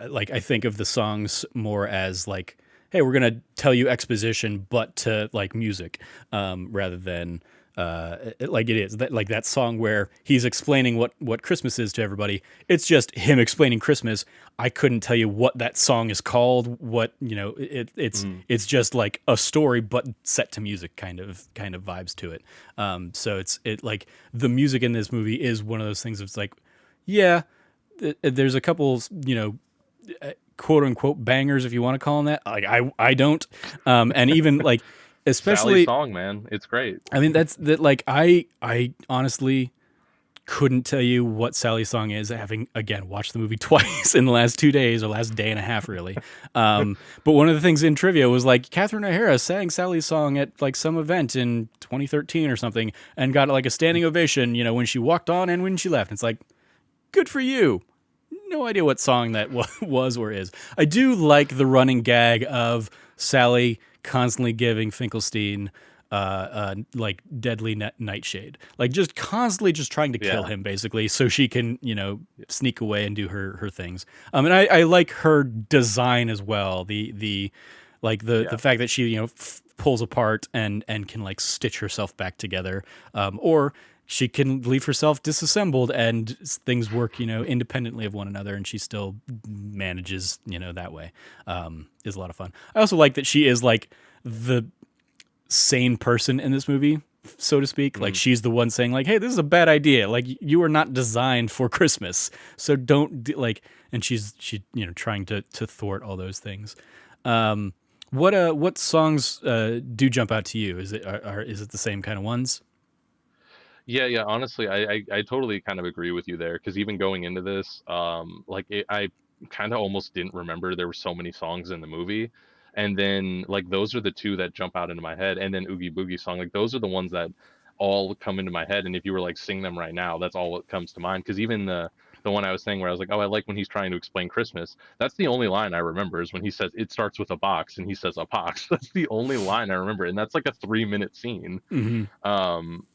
Speaker 1: like I think of the songs more as like, hey, we're gonna tell you exposition, but to like music, rather than like it is that like that song where he's explaining what Christmas is to everybody. It's just him explaining Christmas. I couldn't tell you what that song is called. What
Speaker 2: Mm.
Speaker 1: it's just like a story, but set to music, kind of vibes to it. So it like the music in this movie is one of those things. That's like, yeah, there's a couple, quote unquote bangers, if you want to call them that. Like I don't, and even like
Speaker 2: Sally's
Speaker 1: especially,
Speaker 2: song, man, it's great.
Speaker 1: I mean that's that like I honestly couldn't tell you what Sally's song is, having again watched the movie twice in the last 2 days or last day and a half really. But one of the things in trivia was like Catherine O'Hara sang Sally's song at like some event in 2013 or something and got like a standing ovation, when she walked on and when she left. It's like, good for you. No idea what song that was or is. I do like the running gag of Sally constantly giving Finkelstein like deadly nightshade, like just constantly just trying to kill
Speaker 2: Yeah.
Speaker 1: him basically, so she can sneak away and do her things. And I like her design as well. The like the
Speaker 2: Yeah.
Speaker 1: fact that she pulls apart and can like stitch herself back together, or she can leave herself disassembled and things work independently of one another, and she still manages that way. Is a lot of fun. I also like that she is like the sane person in this movie, so to speak. Like
Speaker 2: Mm.
Speaker 1: she's the one saying like, hey, this is a bad idea, like you are not designed for Christmas, so don't like. And she trying to thwart all those things. What songs do jump out to you? Is it the same kind of ones?
Speaker 2: Yeah. Honestly, I totally kind of agree with you there, because even going into this, I kind of almost didn't remember there were so many songs in the movie, and then like those are the two that jump out into my head, and then Oogie Boogie song, like those are the ones that all come into my head, and if you were like sing them right now, that's all that comes to mind. Because even the one I was saying where I was like, oh, I like when he's trying to explain Christmas. That's the only line I remember is when he says it starts with a box and he says a box. That's the only line I remember, and that's like a 3-minute scene.
Speaker 1: Hmm.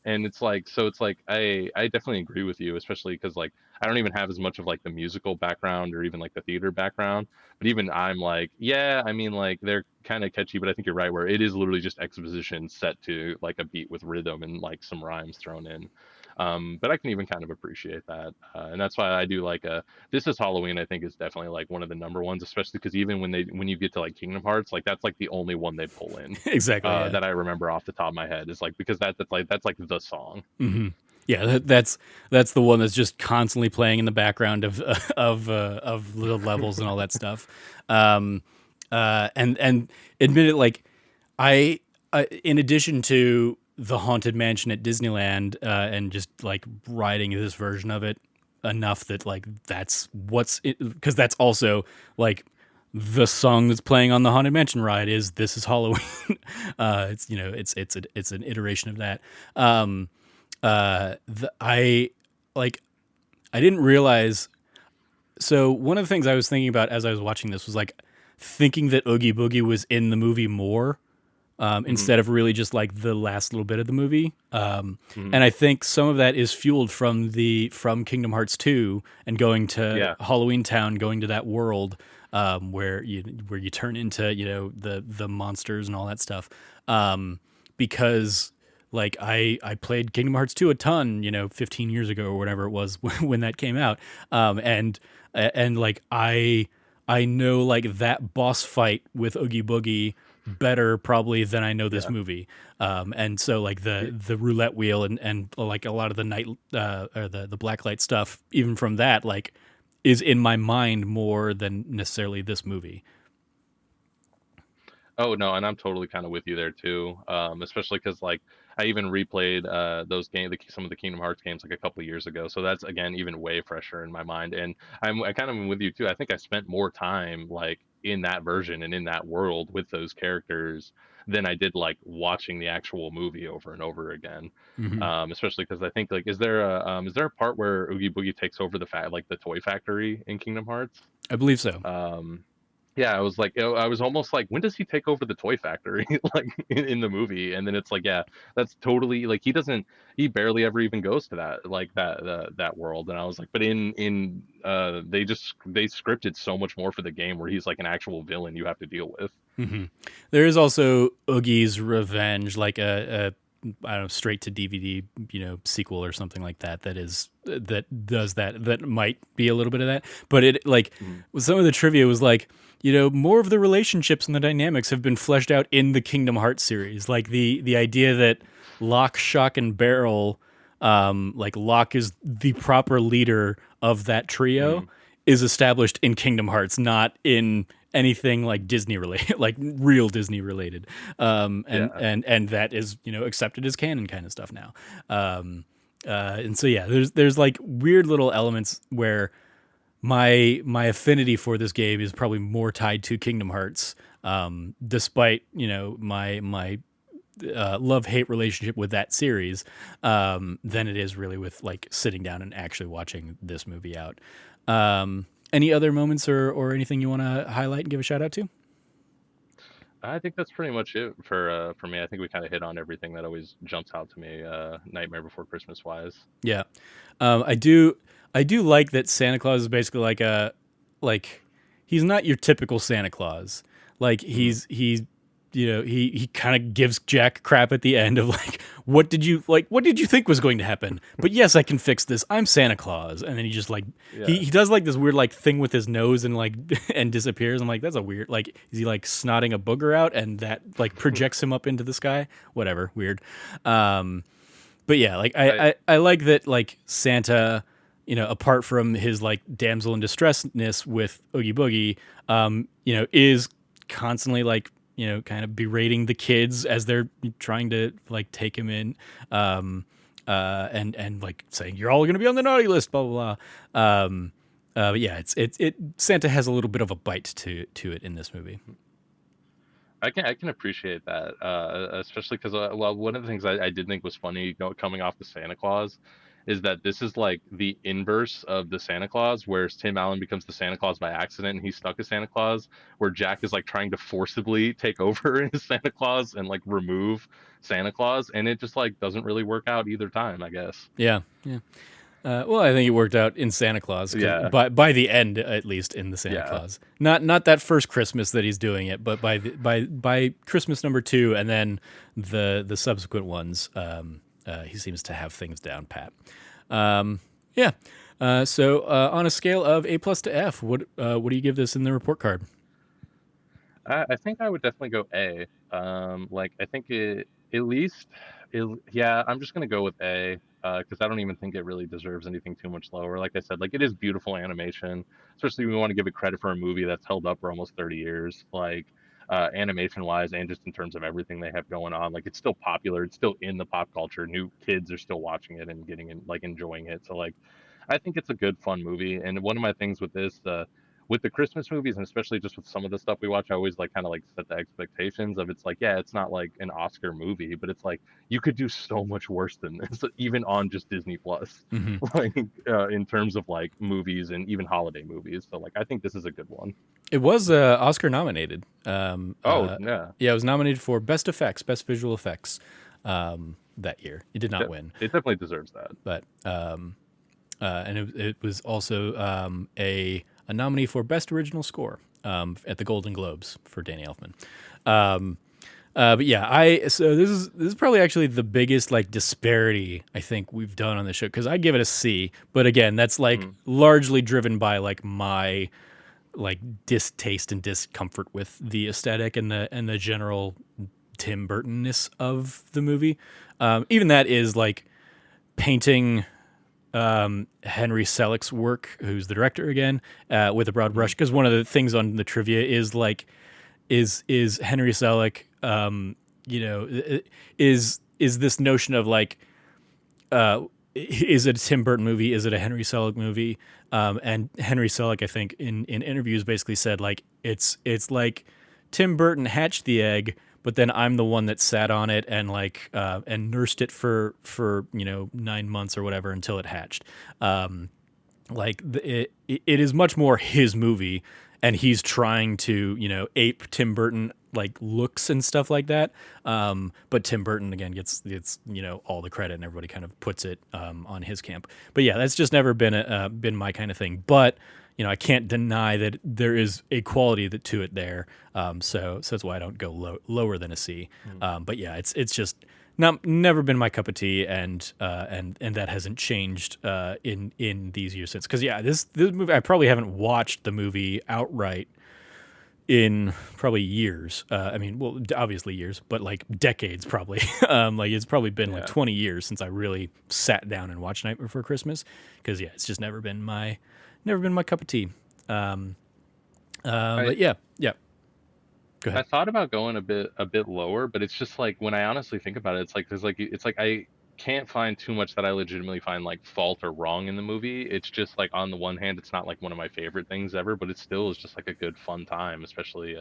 Speaker 2: And it's like, so it's like I definitely agree with you, especially because like I don't even have as much of like the musical background or even like the theater background, but even I'm like, yeah, I mean, like they're kind of catchy, but I think you're right where it is literally just exposition set to like a beat with rhythm and like some rhymes thrown in. But I can even kind of appreciate that, and that's why I do like This Is Halloween. I think is definitely like one of the number ones, especially because even when you get to like Kingdom Hearts, like that's like the only one they pull in
Speaker 1: Exactly. Yeah.
Speaker 2: that I remember off the top of my head is like because that's like the song.
Speaker 1: Hmm. Yeah. That's the one that's just constantly playing in the background of of the levels and all that stuff. Um, and admit it, like I in addition to the Haunted Mansion at Disneyland, and just like riding this version of it enough that like that's what's it, because that's also like the song that's playing on the Haunted Mansion ride is "This Is Halloween." It's it's an iteration of that. I like I didn't realize. So one of the things I was thinking about as I was watching this was like thinking that Oogie Boogie was in the movie more,
Speaker 2: Hmm.
Speaker 1: instead of really just like the last little bit of the movie.
Speaker 2: Hmm.
Speaker 1: And I think some of that is fueled from from Kingdom Hearts 2 and going to
Speaker 2: Yeah.
Speaker 1: Halloween Town, going to that world, where you turn into the monsters and all that stuff. Because like I played Kingdom Hearts 2 a ton, 15 years ago or whatever it was when that came out. And like I know like that boss fight with Oogie Boogie better probably than I know this
Speaker 2: Yeah.
Speaker 1: movie. And so like the roulette wheel and like a lot of the night or the blacklight stuff, even from that, like is in my mind more than necessarily this movie.
Speaker 2: Oh no, and I'm totally kind of with you there too. Especially because like I even replayed those games, some of the Kingdom Hearts games like a couple of years ago. So that's again even way fresher in my mind. And I kind of am with you too. I think I spent more time like in that version and in that world with those characters than I did like watching the actual movie over and over again.
Speaker 1: Hmm.
Speaker 2: Especially because I think like is there a part where Oogie Boogie takes over the toy factory in Kingdom Hearts?
Speaker 1: I believe so.
Speaker 2: Um, yeah, I was like, I was almost like, when does he take over the toy factory, like in the movie? And then it's like, yeah, that's totally like he barely ever even goes to that world. And I was like, but they scripted so much more for the game where he's like an actual villain you have to deal with.
Speaker 1: Hmm. There is also Oogie's Revenge, like a I don't know, straight to DVD, sequel or something like that. That does that. That might be a little bit of that, but it like
Speaker 2: Mhm.
Speaker 1: some of the trivia was like, more of the relationships and the dynamics have been fleshed out in the Kingdom Hearts series. Like the idea that Locke, Shock, and Barrel, like Locke is the proper leader of that trio,
Speaker 2: Mhm.
Speaker 1: is established in Kingdom Hearts, not in anything like Disney related, like real Disney related.
Speaker 2: Yeah.
Speaker 1: And that is accepted as canon kind of stuff now. And so yeah, there's like weird little elements where my affinity for this game is probably more tied to Kingdom Hearts, despite my love hate relationship with that series, than it is really with like sitting down and actually watching this movie out. Any other moments or anything you want to highlight and give a shout out to?
Speaker 2: I think that's pretty much it for me. I think we kind of hit on everything that always jumps out to me, Nightmare Before Christmas wise.
Speaker 1: Yeah, I do like that Santa Claus is basically like he's not your typical Santa Claus. Like
Speaker 2: Hmm.
Speaker 1: he's he kind of gives Jack crap at the end of like what did you think was going to happen? But yes, I can fix this. I'm Santa Claus, and then he just like he
Speaker 2: Yeah.
Speaker 1: he does like this weird like thing with his nose and like and disappears. I'm like that's a weird like is he like snotting a booger out and that like projects him up into the sky? Whatever, weird. Um, but yeah, like I,
Speaker 2: I
Speaker 1: I I like that like Santa, apart from his like damsel in distressness with Oogie Boogie, is constantly like kind of berating the kids as they're trying to like take him in, and like saying you're all gonna be on the naughty list, blah blah blah. But yeah, it Santa has a little bit of a bite to it in this movie.
Speaker 2: I can appreciate that, especially because well, one of the things I did think was funny, coming off the Santa Claus, is that this is like the inverse of the Santa Claus, whereas Tim Allen becomes the Santa Claus by accident and he's stuck as Santa Claus, where Jack is like trying to forcibly take over as Santa Claus and like remove Santa Claus, and it just like doesn't really work out either time, I guess.
Speaker 1: Yeah, yeah. Well, I think it worked out in Santa Claus, 'cause
Speaker 2: Yeah,
Speaker 1: by the end, at least in the Santa
Speaker 2: yeah.
Speaker 1: Claus. Not that first Christmas that he's doing it, but by Christmas number 2, and then the subsequent ones, he seems to have things down pat. Yeah. So on a scale of A plus to F, what do you give this in the report card?
Speaker 2: I think I would definitely go A. Like I think it at least, yeah. I'm just gonna go with A because I don't even think it really deserves anything too much lower. Like I said, like it is beautiful animation, especially we want to give it credit for a movie that's held up for almost 30 years. Like animation wise, and just in terms of everything they have going on, like it's still popular. It's still in the pop culture. New kids are still watching it and getting in, like enjoying it. So like I think it's a good, fun movie. And one of my things with this, with the Christmas movies, and especially just with some of the stuff we watch, I always like kind of like set the expectations of it's like, yeah, it's not like an Oscar movie, but it's like you could do so much worse than this, even on just Disney Plus,
Speaker 1: Hmm.
Speaker 2: like in terms of like movies and even holiday movies. So like, I think this is a good one.
Speaker 1: It was Oscar nominated.
Speaker 2: Oh yeah,
Speaker 1: Yeah, it was nominated for Best Effects, Best Visual Effects that year. It did not win,
Speaker 2: it definitely deserves that.
Speaker 1: but and it was also a nominee for Best Original Score at the Golden Globes for Danny Elfman. But yeah, so this is probably actually the biggest like disparity I think we've done on the show, because I give it a C, but again, that's like
Speaker 2: Mm.
Speaker 1: largely driven by like my like distaste and discomfort with the aesthetic and the general Tim Burtonness of the movie. Even that is like painting Henry Selick's work, who's the director again, with a broad brush.
Speaker 2: Mm.
Speaker 1: Because one of the things on the trivia is like, is Henry Selick, is this notion of like, is it a Tim Burton movie? Is it a Henry Selick movie? And Henry Selick, I think, in interviews, basically said like it's like Tim Burton hatched the egg, but then I'm the one that sat on it and like and nursed it for 9 months or whatever until it hatched. It is much more his movie, and he's trying to ape Tim Burton like looks and stuff like that. But Tim Burton again gets all the credit, and everybody kind of puts it on his camp. But yeah, that's just never been my kind of thing. But I can't deny that there is a quality to it there. So that's why I don't go lower than a C. But yeah, it's just never been my cup of tea, and that hasn't changed in these years since. Because yeah, this movie, I probably haven't watched the movie outright in probably years. I mean, well, obviously years, but like decades probably. Like it's probably been like
Speaker 2: Yeah.
Speaker 1: 20 years since I really sat down and watched Night Before Christmas. Because yeah, it's just never been my cup of tea.
Speaker 2: I
Speaker 1: But yeah, yeah. Go
Speaker 2: I
Speaker 1: ahead.
Speaker 2: thought about going a bit lower, but it's just like when I honestly think about it, it's like I can't find too much that I legitimately find like fault or wrong in the movie. It's just like on the one hand, it's not like one of my favorite things ever, but it still is just like a good fun time, especially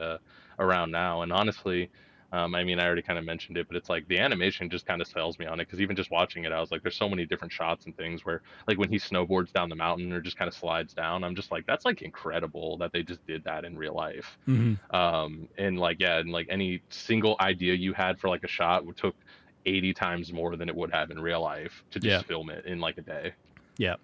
Speaker 2: around now. And honestly, I mean, I already kind of mentioned it, but it's like the animation just kind of sells me on it because even just watching it, I was like, there's so many different shots and things where like when he snowboards down the mountain or just kind of slides down, I'm just like, that's like incredible that they just did that in real life.
Speaker 1: Hmm.
Speaker 2: And like yeah, and like any single idea you had for like a shot would took 80 times more than it would have in real life to
Speaker 1: Yeah,
Speaker 2: just film it in like a day.
Speaker 1: yeah.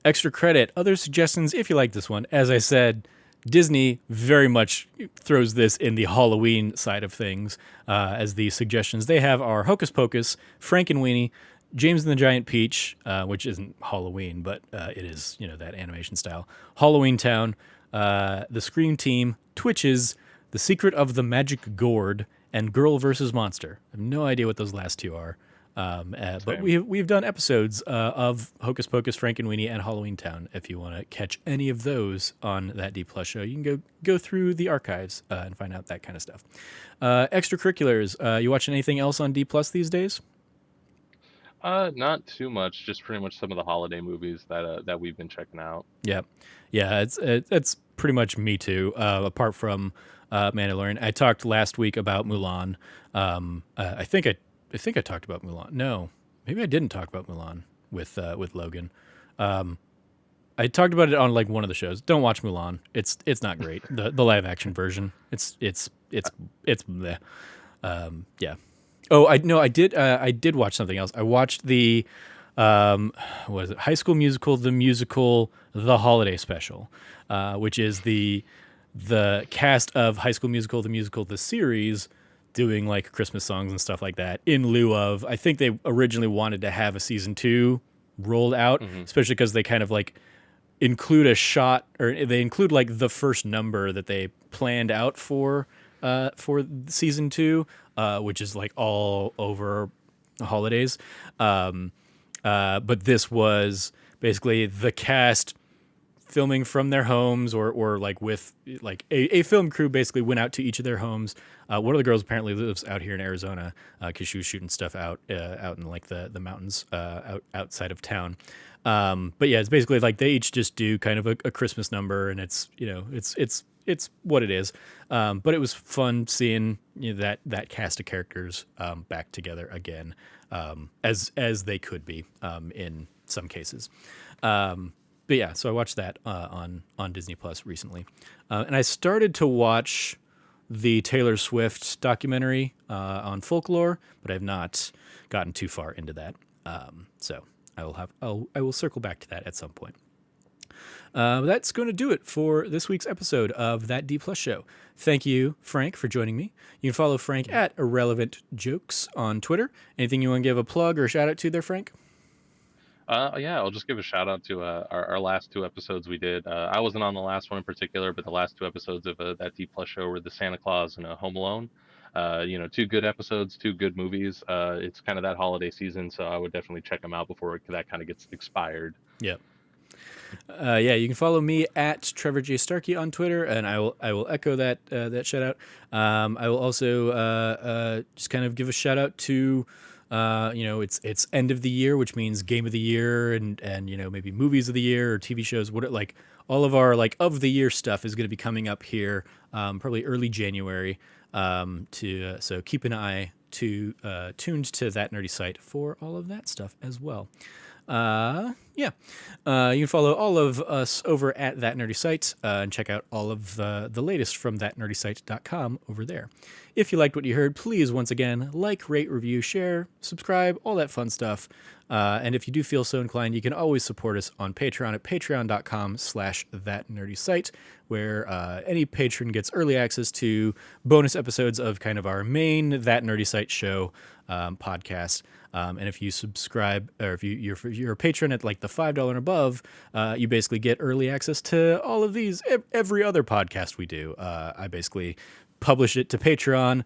Speaker 1: Extra credit, other suggestions if you like this one. As I said, Disney very much throws this in the Halloween side of things, as the suggestions they have are Hocus Pocus, Frankenweenie, James and the Giant Peach, which isn't Halloween, but it is, that animation style, Halloween Town, The Scream Team, Twitches, The Secret of the Magic Gourd, and Girl versus Monster. I have no idea what those last two are. But
Speaker 2: Same.
Speaker 1: we've done episodes of Hocus Pocus, Frankenweenie, and Halloween Town. If you want to catch any of those on that D Plus show, you can go through the archives and find out that kind of stuff. Extracurriculars. You watching anything else on D Plus these days?
Speaker 2: Not too much, just pretty much some of the holiday movies that we've been checking out.
Speaker 1: Yeah, yeah. It's pretty much me too. Apart from Mandalorian, I talked last week about Mulan. I think I talked about Mulan. No. maybe I didn't talk about Mulan with Logan. I talked about it on like one of the shows. Don't watch Mulan. It's not great. The live action version. It's bleh. Yeah. Oh, I did watch something else. I watched the what is it? High School Musical, the musical, the holiday special, which is the cast of High School Musical, the musical, the series, doing like Christmas songs and stuff like that in lieu of. I think they originally wanted to have a season 2 rolled out, especially because they kind of like include a shot, or they include like the first number that they planned out for season 2, which is like all over the holidays. But this was basically the cast filming from their homes, or like with like a film crew basically went out to each of their homes. One of the girls apparently lives out here in Arizona because she was shooting stuff out in like the mountains outside of town. But yeah, it's basically like they each just do kind of a Christmas number, and it's it's what it is. But it was fun seeing that cast of characters back together again, as they could be in some cases. But yeah, so I watched that on Disney Plus recently, and I started to watch the Taylor Swift documentary on Folklore, but I've not gotten too far into that. So I will circle back to that at some point. That's going to do it for this week's episode of That D Plus Show. Thank you, Frank, for joining me. You can follow Frank at Irrelevant Jokes on Twitter. Anything you want to give a plug or shout out to there, Frank?
Speaker 2: Yeah, I'll just give a shout out to our last 2 episodes we did. I wasn't on the last one in particular, but the last 2 episodes of That D Plus Show were the Santa Claus and Home Alone. 2 good episodes, 2 good movies. It's kind of that holiday season, so I would definitely check them out before that kind of gets expired.
Speaker 1: Yep. You can follow me at Trevor J. Starkey on Twitter, and I will echo that shout out. I will also just kind of give a shout out to it's end of the year, which means game of the year and maybe movies of the year or TV shows. Like all of our like of the year stuff is going to be coming up here probably early January. So keep an eye tuned to That Nerdy Site for all of that stuff as well. You can follow all of us over at That Nerdy Site and check out all of the latest from thatnerdysite.com over there. If you liked what you heard, please, once again, like, rate, review, share, subscribe, all that fun stuff. And if you do feel so inclined, you can always support us on Patreon at patreon.com/thatnerdysite, where any patron gets early access to bonus episodes of kind of our main That Nerdy Site show podcast. And if you subscribe, or if you're a patron at like the $5 and above, you basically get early access to all of these, every other podcast we do. I basically publish it to Patreon,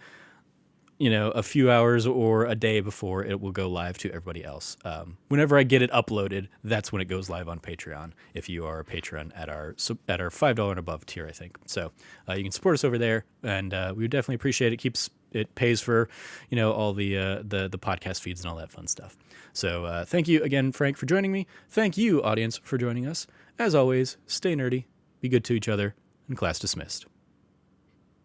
Speaker 1: a few hours or a day before it will go live to everybody else. Whenever I get it uploaded, that's when it goes live on Patreon. If you are a patron at our $5 and above tier, I think. So you can support us over there, and we would definitely appreciate it. It pays for, all the podcast feeds and all that fun stuff. So thank you again, Frank, for joining me. Thank you, audience, for joining us. As always, stay nerdy, be good to each other, and class dismissed.